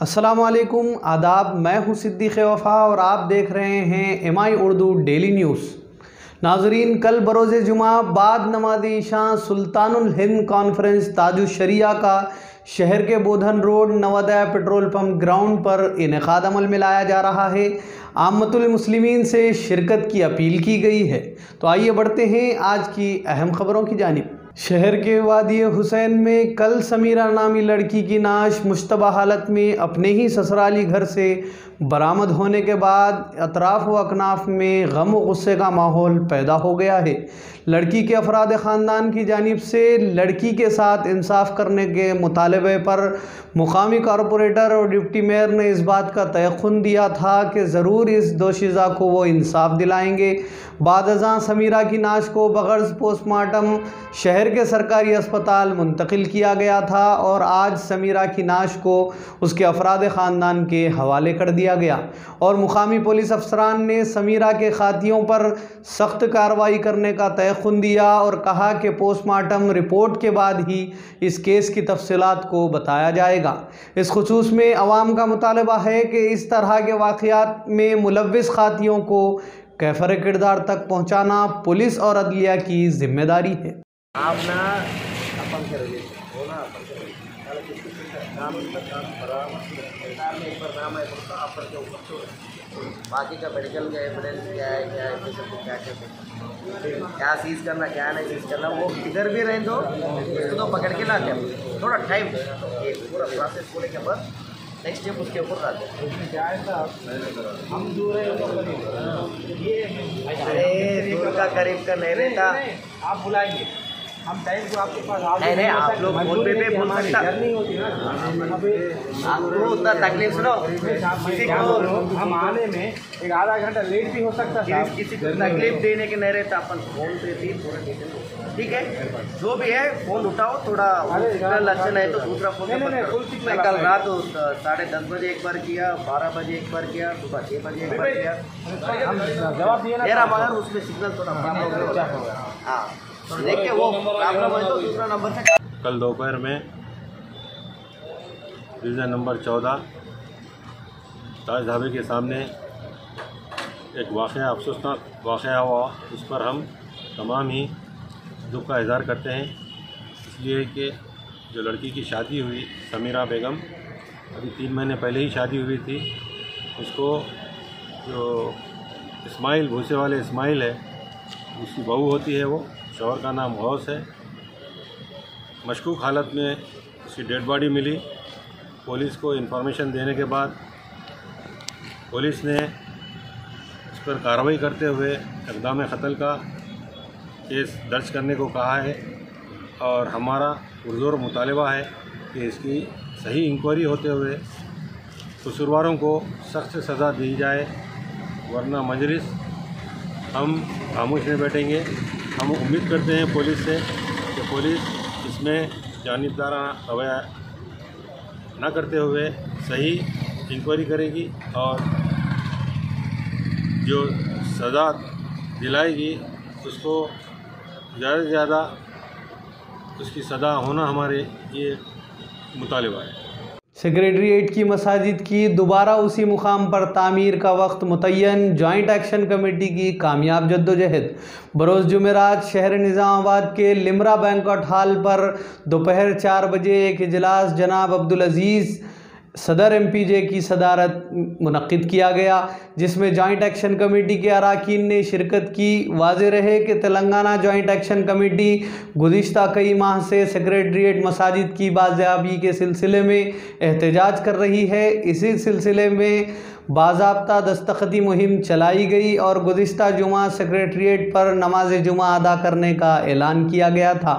अस्सलामुअलैकुम, आदाब। मैं हूं सिद्दीक़ वफ़ा और आप देख रहे हैं MI उर्दू डेली न्यूज़। नाजरीन, कल बरोज़ जुमा बाद नमाज़ इशा सुल्तानुल हिंद कॉन्फ्रेंस ताजुश शरिया का शहर के Bodhan road Navodaya petrol pump ground पर इनेकाद अमल में लाया जा रहा है। आम्मतुल मुस्लिमीन से शिरकत की अपील की गई है। तो आइए बढ़ते हैं आज की अहम खबरों की जानिब। शहर के वादी हुसैन में कल समीरा नामी लड़की की नाश मुश्तबा हालत में अपने ही ससुराली घर से बरामद होने के बाद अतराफ़ व अकनाफ में गम व गुस्से का माहौल पैदा हो गया है। लड़की के अफराद ख़ानदान की जानिब से लड़की के साथ इंसाफ करने के मुतालबे पर मुकामी कॉरपोरेटर और डिप्टी मेयर ने इस बात का तयक़ुन दिया था कि ज़रूर इस दोशीज़ा को वो इंसाफ दिलाएंगे। बाद अज़ां समीरा की नाश को बग़र्ज़ पोस्टमार्टम शहर के सरकारी अस्पताल मुंतकिल किया गया था और आज समीरा की नाश को उसके अफराद ख़ानदान के हवाले कर दिया गया और मुकामी पुलिस अफसरान ने समीरा के खातियों पर सख्त कार्रवाई करने का तयक़ुन दिया और कहा कि पोस्टमार्टम रिपोर्ट के बाद ही इस केस की तफसीलात को बताया जाएगा। इस खुसूस में अवाम का मुतालबा है कि इस तरह के वाक़यात में मुलव्विस खातियों को कैफर किरदार तक पहुँचाना पुलिस और अदलिया की जिम्मेदारी है। बाकी का मेडिकल का एविडेंस क्या है क्या सीज करना क्या नहीं सीज करना, वो किधर भी रहें दो इसको तो पकड़ के लाते हैं। थोड़ा टाइम ये पूरा प्रोसेस होने के बाद नेक्स्ट स्टेप उसके ऊपर लाते हैं। हम दूर का करीब का नहीं रहता, आप बुलाएंगे हम टाइम को आपके पास नहीं आप लोग फोन पे बोल सकता नहीं होती ना। आपको उतना तकलीफ सुनो किसी को हम आने में एक आधा घंटा लेट भी हो सकता है। किसी को तकलीफ देने के नहीं रहता, अपन फोन पे थी पूरा डिटेल ठीक है। जो भी है फोन उठाओ, थोड़ा सिग्नल अच्छा नहीं तो दूसरा फोन। मैं कल रात 10:30 बजे एक बार किया, 12 बजे एक बार किया, सुबह 6 बजे एक बार किया, जवाब दिए मेरा मगर उसमें सिग्नल थोड़ा हाँ तो देख के वो प्रॉब्लम है तो दूसरा नंबर से। कल दोपहर में डिवीज़न नंबर 14 ताज ढाबे के सामने एक वाक़या, अफसोसनाक वाक़या हुआ। उस पर हम तमाम ही दुख का इज़हार करते हैं, इसलिए कि जो लड़की की शादी हुई समीरा बेगम, अभी 3 महीने पहले ही शादी हुई थी। उसको जो इस्माइल भूसे वाले इस्माइल है उसकी बहू होती है, वो शौहर का नाम गौस है। मशकूक हालत में उसकी डेड बॉडी मिली। पुलिस को इन्फॉर्मेशन देने के बाद पुलिस ने उस पर कार्रवाई करते हुए इक़दाम क़त्ल का केस दर्ज करने को कहा है और हमारा पुरज़ोर मुतालबा है कि इसकी सही इंक्वायरी होते हुए कसूरवारों को सख्त सज़ा दी जाए, वरना मजलिस हम खामोश नहीं बैठेंगे। हम उम्मीद करते हैं पुलिस से कि पुलिस इसमें जानिबदाराना रवैया न करते हुए सही इंक्वायरी करेगी और जो सज़ा दिलाएगी उसको ज़्यादा से ज़्यादा उसकी सज़ा होना हमारे ये मुतालिबा है। सेक्रेटरीट की मसाजिद की दोबारा उसी मुकाम पर तामीर का वक्त मुतय्यन, जॉइंट एक्शन कमेटी की कामयाब जद्दोजहद। बरोज़ जुमेरात शहर निज़ामाबाद के लिमरा बैंक्वेट हॉल पर दोपहर 4 बजे एक इजलास जनाब अब्दुल अज़ीज़ सदर MPJ की सदारत मुनक़्क़िद किया गया, जिसमें जॉइंट एक्शन कमेटी के अरकान ने शिरकत की। वाज़ेह रहे कि तेलंगाना जॉइंट एक्शन कमेटी गुज़िश्ता कई माह से सेक्रेटरीट मसाजिद की बाज़याबी के सिलसिले में एहतजाज कर रही है। इसी सिलसिले में बाज़ाब्ता दस्तखती मुहिम चलाई गई और गुज़िश्ता जुमा सेक्रेटरीट पर नमाज जुमा अदा करने का ऐलान किया गया था।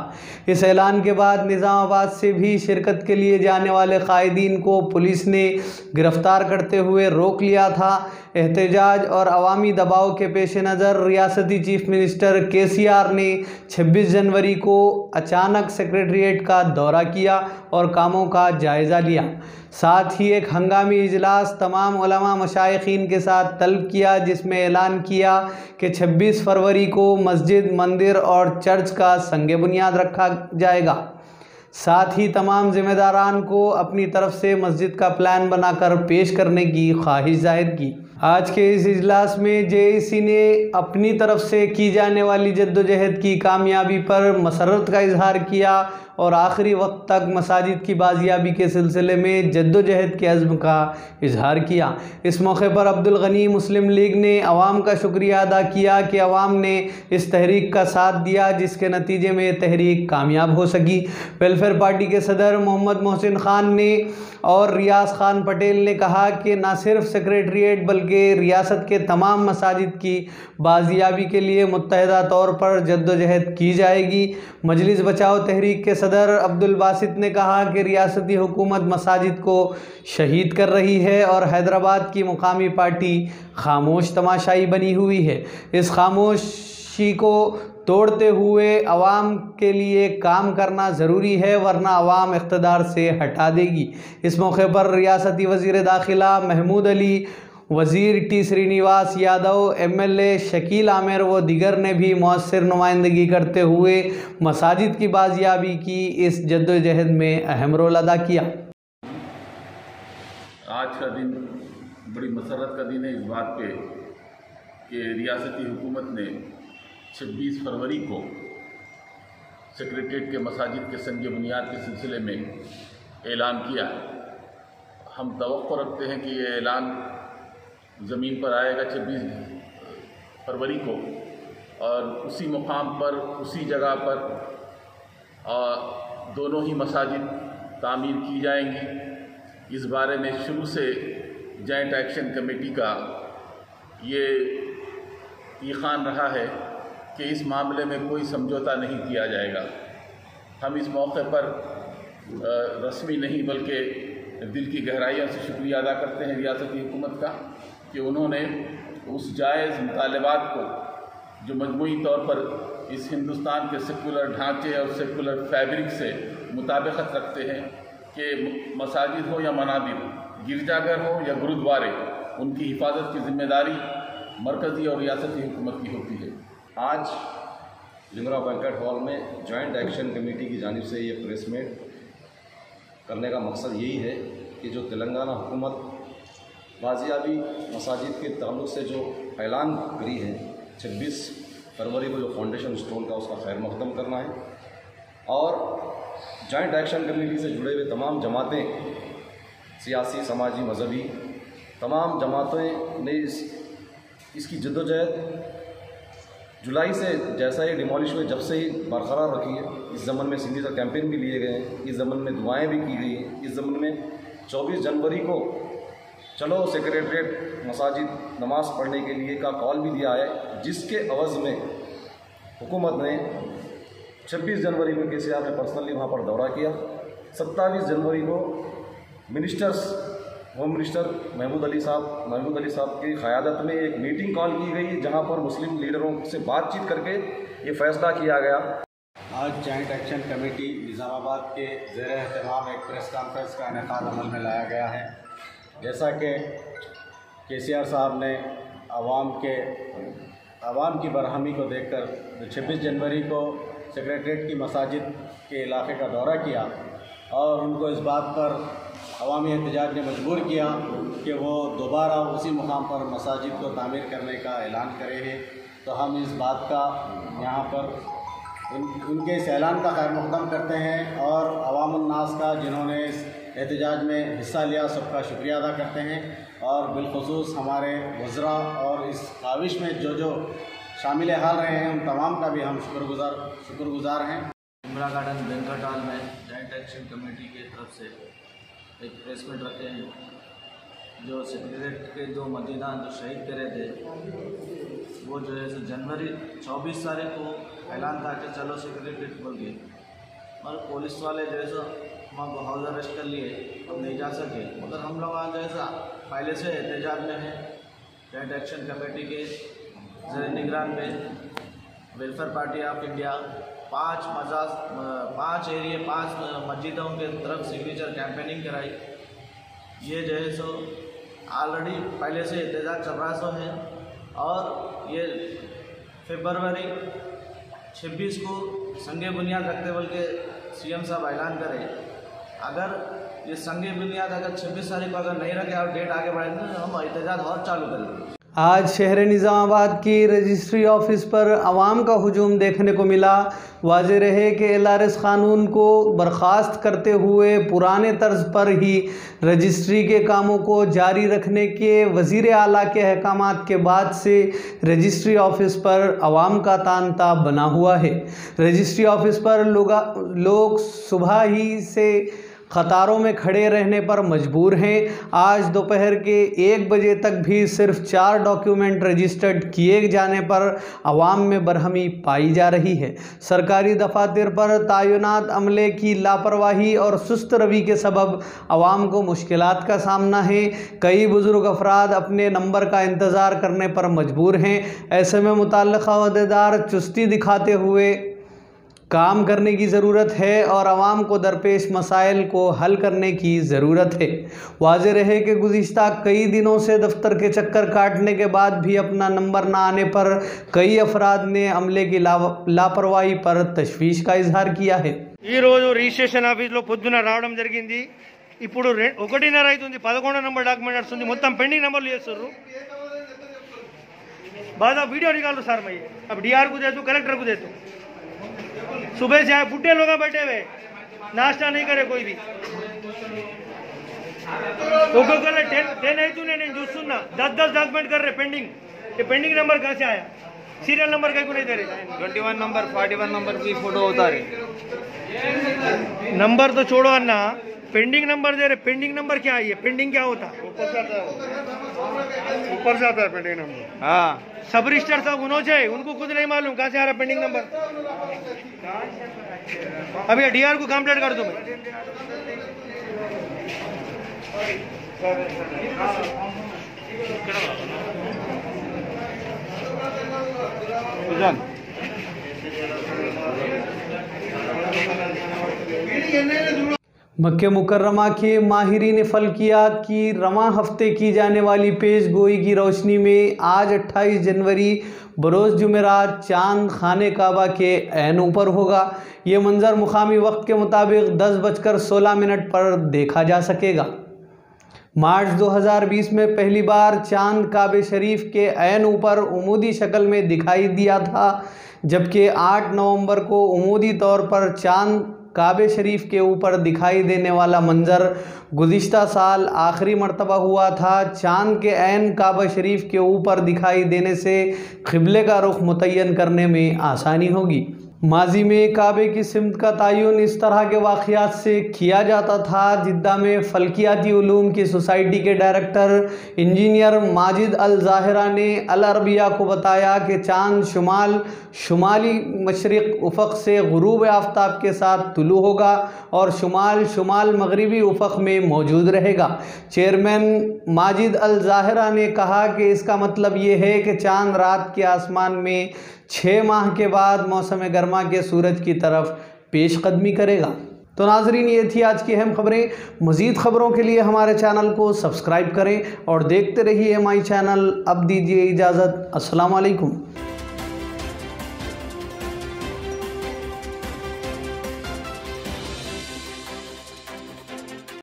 इस ऐलान के बाद निज़ामाबाद से भी शिरकत के लिए जाने वाले कायदीन को पुलिस ने गिरफ़्तार करते हुए रोक लिया था। एहतजाज और अवामी दबाव के पेश नज़र रियासती चीफ मिनिस्टर KCR ने 26 जनवरी को अचानक सेक्रेटरीट का दौरा किया और कामों का जायज़ा लिया। साथ ही एक हंगामी इजलास तमाम उलमा मशाइखीन के साथ तलब किया, जिसमें ऐलान किया कि 26 फरवरी को मस्जिद, मंदिर और चर्च का संग बुनियाद रखा जाएगा। साथ ही तमाम ज़िम्मेदारान को अपनी तरफ से मस्जिद का प्लान बनाकर पेश करने की ख्वाहिश जाहिर की। आज के इस इजलास में JAC ने अपनी तरफ से की जाने वाली जद्दोजहद की कामयाबी पर मसरत का इजहार किया और आखिरी वक्त तक मसाजिद की बाजियाबी के सिलसिले में जद्दोजहद के अज़्म का इजहार किया। इस मौके पर अब्दुल गनी मुस्लिम लीग ने अवाम का शुक्रिया अदा किया कि अवाम ने इस तहरीक का साथ दिया, जिसके नतीजे में तहरीक कामयाब हो सकी। वेलफेयर पार्टी के सदर मोहम्मद मोहसिन खान ने और रियाज खान पटेल ने कहा कि न सिर्फ सेक्रेटरीट बल्कि रियासत के तमाम मसाजिद की बाजियाबी के लिए मुत्तहिदा तौर पर जद्दोजहद की जाएगी। मजलिस बचाओ तहरीक के सदर अब्दुल बासित ने कहा कि रियासती हुकूमत मसाजिद को शहीद कर रही है और हैदराबाद की मुकामी पार्टी खामोश तमाशाई बनी हुई है। इस खामोशी को तोड़ते हुए अवाम के लिए काम करना ज़रूरी है, वरना अवाम इक़्तिदार से हटा देगी। इस मौके पर रियासती वज़ीर दाखिला महमूद अली, वज़ीर T श्रीनिवास यादव, MLA शकील आमिर व दिगर ने भी मौसर नुमाइंदगी करते हुए मसाजिद की बाजियाबी की इस जद्दोजहद में अहम रोल अदा किया। आज का दिन बड़ी मसरत का दिन है इस बात पे कि रियासती हुकूमत ने 26 फरवरी को सेक्रेटरीट के मसाजिद के संग बुनियाद के सिलसिले में ऐलान किया। हम तवक्को रखते हैं कि ये ऐलान ज़मीन पर आएगा 26 फरवरी को और उसी मुकाम पर, उसी जगह पर दोनों ही मसाजिद तामीर की जाएंगी। इस बारे में शुरू से जॉइंट एक्शन कमेटी का ये ईखान रहा है कि इस मामले में कोई समझौता नहीं किया जाएगा। हम इस मौके पर रस्मी नहीं बल्कि दिल की गहराइयों से शुक्रिया अदा करते हैं रियासती हुकूमत का कि उन्होंने उस जायज़ मुतालबात को जो मजमूई तौर पर इस हिंदुस्तान के सेकुलर ढांचे और सेकुलर फैब्रिक से मुताबिकत रखते हैं कि मसाजिद हो या मनादिर, गिरजाघर हो या गुरुद्वारे, उनकी हिफाजत की जिम्मेदारी मरकज़ी और रियासती हुकूमत की होती है। आज लिमरा बैंक्वेट हॉल में जॉइंट एक्शन कमेटी की जानिब से ये प्रेस मीट करने का मकसद यही है कि जो तेलंगाना हुकूमत बाजियाबी मसाजिद के ताल्लुक़ से जो ऐलान करी है 26 फरवरी को जो फाउंडेशन स्टोन का उसका खैर मक़दम करना है और जॉइंट एक्शन कमेटी से जुड़े हुए तमाम जमातें, सियासी, समाजी, मजहबी तमाम जमातें ने इसकी जद्दोजहद जुलाई से जैसा ही डिमोलिश हुए जब से ही बरकरार रखी है। इस ज़मन में सिंगीज़र कैंपेन भी लिए गए हैं, इस ज़मन में दुआएं भी की गई हैं। इस ज़मन में 24 जनवरी को चलो सेक्रेटरीट मसाजिद नमाज़ पढ़ने के लिए का कॉल भी दिया है, जिसके अवज़ में हुकूमत ने 26 जनवरी को KCR ने पर्सनली वहाँ पर दौरा किया। 27 जनवरी को होम मिनिस्टर महमूद अली साहब की क़यादत में एक मीटिंग कॉल की गई, जहाँ पर मुस्लिम लीडरों से बातचीत करके ये फ़ैसला किया गया। आज जॉइंट एक्शन कमेटी निज़ामाबाद के ज़ेर एहतमाम एक प्रेस कॉन्फ्रेंस का इनेकाद अमल में लाया गया है। जैसा कि KCR साहब ने आवाम की बरहमी को देखकर 26 जनवरी को सेक्रेटरीट की मसाजिद के इलाके का दौरा किया और उनको इस बात पर अवामी एहतजाज ने मजबूर किया कि वो दोबारा उसी मुकाम पर मसाजिद को तामीर करने का ऐलान करे हैं। तो हम इस बात का यहाँ पर उनके इस ऐलान का खैर मक़दम करते हैं और अवामुन्नास का जिन्होंने इस एहतजाज में हिस्सा लिया सबका शुक्रिया अदा करते हैं और बिलखुसूस हमारे वज़रा और इस काविश में जो शामिल हाल रहे हैं उन तमाम का भी हम शुक्रगुज़ार हैं। लिमरा गार्डन बैंक्वेट हॉल में जॉइंट एक्शन कमेटी की तरफ से एक प्रेस मीट रखे हैं। जो सेक्रेटरीट के जो मदीनान जो शहीद करे थे वो जो है जनवरी 24 तारीख को ऐलान था कि चलो सेक्रेटरीट बोल के, और पुलिस वाले जो है हमको हाउस अरेस्ट कर लिए, हम नहीं जा सके। मगर हम लोग जो है पहले से एहतजाज में हैं। जॉइंट एक्शन कमेटी के ज़ेर निगरान में वेलफेयर पार्टी ऑफ इंडिया 5 मस्जिदों के तरफ सिग्नेचर कैंपेनिंग कराई। ये जो है ऑलरेडी पहले से एहतजाज चल रहा है और ये फरवरी 26 को संगे बुनियाद रखते बल्कि सीएम साहब ऐलान करें, अगर ये संगे बुनियाद अगर 26 तारीख को अगर नहीं रखे और डेट आगे बढ़ेंगे तो हम एहतजाज और चालू करेंगे। आज शहर निज़ामाबाद की रजिस्ट्री ऑफिस पर अवाम का हुजूम देखने को मिला। वाज़ेह रहे कि LRS क़ानून को बर्खास्त करते हुए पुराने तर्ज पर ही रजिस्ट्री के कामों को जारी रखने के वज़ीर आला के अहकामात के बाद से रजिस्ट्री ऑफिस पर अवाम का तांता बना हुआ है। रजिस्ट्री ऑफिस पर लोग सुबह ही से कतारों में खड़े रहने पर मजबूर हैं। आज दोपहर के 1 बजे तक भी सिर्फ 4 डॉक्यूमेंट रजिस्टर्ड किए जाने पर अवाम में बरहमी पाई जा रही है। सरकारी दफातर पर तैनात अमले की लापरवाही और सुस्त रवि के सबब अवाम को मुश्किलात का सामना है। कई बुजुर्ग अफराद अपने नंबर का इंतज़ार करने पर मजबूर हैं। ऐसे में मुतल्लिक़ा अहदेदार चुस्ती दिखाते हुए काम करने की ज़रूरत है और आवाम को दरपेश मसाइल को हल करने की ज़रूरत है। वाज़ेह रहे कि गुज़िश्ता कई दिनों से दफ्तर के चक्कर काटने के बाद भी अपना नंबर ना आने पर कई अफराद ने अमले की लापरवाही पर तशवीश का इजहार किया है। రిజిస్ట్రేషన్ ఆఫీస్లో పొద్దున రావడం జరిగింది। ఇప్పుడు 1:30 అవుతుంది, 11 నంబర్ డాక్యుమెంట్ నడుస్తుంది, మొత్తం పెండింగ్ నంబర్లు చేస్తున్నారు। बाद वीडियो निकालो सर, मैं अब DR को दे दूँ, कलेक्टर को दे दूँ। सुबह से आए बुढ़े लोग बैठे हुए, नाश्ता नहीं करे कोई भी। टेन आई तूने नहीं जो सुनना 10 डॉक्यूमेंट कर रहे पेंडिंग। ये पेंडिंग नंबर कहाँ से आया? सीरियल नंबर कहीं को नहीं दे रहे। 21 नंबर 41 नंबर की फोटो उतार नंबर तो छोड़ो अन्ना, पेंडिंग नंबर दे रहे। पेंडिंग नंबर क्या है? पेंडिंग क्या होता? ऊपर से आता है पेंडिंग नंबर। हाँ, सब रजिस्टर साहब उन्होंने उनको खुद नहीं मालूम कहाँ से आ रहा पेंडिंग नंबर। अभी DR को कंप्लेंट कर दो मैं। मक्के मुकर्रमा के माहिरीन फल्कियात की रवां हफ्ते की जाने वाली पेश गोई की रोशनी में आज 28 जनवरी बरोज़ जुमेरात चांद खाने काबा के ऐन ऊपर होगा। ये मंज़र मुकामी वक्त के मुताबिक 10:16 पर देखा जा सकेगा। मार्च 2020 में पहली बार चांद काबे शरीफ के ऐन ऊपर उमूदी शक्ल में दिखाई दिया था, जबकि 8 नवंबर को उमूदी तौर पर चांद काबे शरीफ के ऊपर दिखाई देने वाला मंज़र गुज़िश्ता साल आखिरी मर्तबा हुआ था। चांद के ऐन काबा शरीफ के ऊपर दिखाई देने से क़िबले का रुख मुतय्यन करने में आसानी होगी। माजी में काबे की सिमत का तयन इस तरह के वाक़यात से किया जाता था। जिद्दा में फ़ल्कियाती उलूम की सोसाइटी के डायरेक्टर इंजीनियर माजिद अल ज़ाहिरा ने अल अरबिया को बताया कि चांद शुमाली मशरिक़ उफ़क़ से ग़ुरूब आफ्ताब के साथ तुलू होगा और शुमाल मगरिबी उफ़क़ में मौजूद रहेगा। चेयरमैन माजिद अल ज़ाहिरा ने कहा कि इसका मतलब ये है कि चांद रात के आसमान में 6 माह के बाद मौसम गर्मा के सूरज की तरफ पेश कदमी करेगा। तो नाजरीन, ये थी आज की अहम खबरें। मज़ीद ख़बरों के लिए हमारे चैनल को सब्सक्राइब करें और देखते रहिए माई चैनल। अब दीजिए इजाज़त। अस्सलाम वालेकुम।